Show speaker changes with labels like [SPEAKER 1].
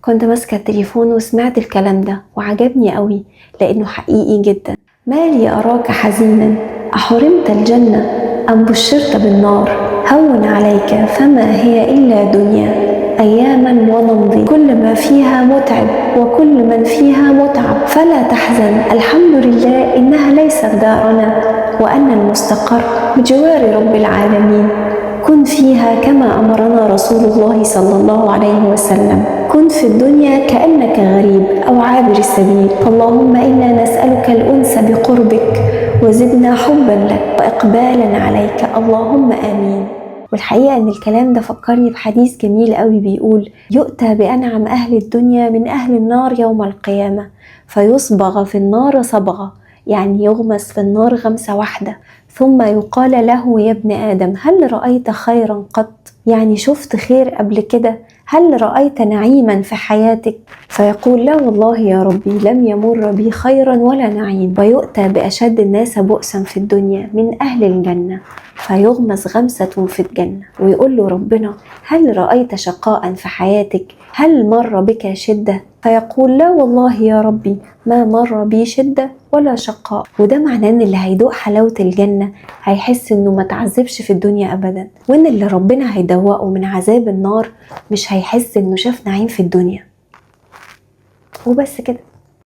[SPEAKER 1] كنت ماسكة التليفون وسمعت الكلام ده وعجبني قوي لأنه حقيقي جدا. ما لي أراك حزينا، أحرمت الجنة أم بشرت بالنار؟ هون عليك فما هي إلا دنيا، أياما ونمضي كل ما فيها متعب وكل من فيها متعب. فلا تحزن، الحمد لله إنها ليست دارنا، وأن المستقر بجوار رب العالمين. كن فيها كما أمرنا رسول الله صلى الله عليه وسلم. كن في الدنيا كأنك غريب أو عابر السبيل. اللهم إنا نسألك الأنس بقربك، وزدنا حبا لك وإقبالا عليك، اللهم آمين. والحقيقة إن الكلام ده فكرني بحديث جميل قوي بيقول: يؤتى بأنعم أهل الدنيا من أهل النار يوم القيامة، فيصبغ في النار صبغة، يعني يغمس في النار غمسة واحدة، ثم يقال له: يا ابن آدم هل رأيت خيرا قط؟ يعني شفت خير قبل كده؟ هل رأيت نعيما في حياتك؟ فيقول: لا والله يا ربي، لم يمر بي خيرا ولا نعيم. ويؤتى بأشد الناس بؤسا في الدنيا من أهل الجنة، فيغمس غمسة في الجنة، ويقول له ربنا: هل رأيت شقاء في حياتك؟ هل مر بك شدة؟ فيقول: لا والله يا ربي، ما مر بي شدة ولا شقاء. وده معناه ان اللي هيدوق حلاوة الجنة هيحس انه ما تعذبش في الدنيا ابدا، وان اللي ربنا هيدوقه من عذاب النار مش هيحس انه شاف نعيم في الدنيا. وبس كده.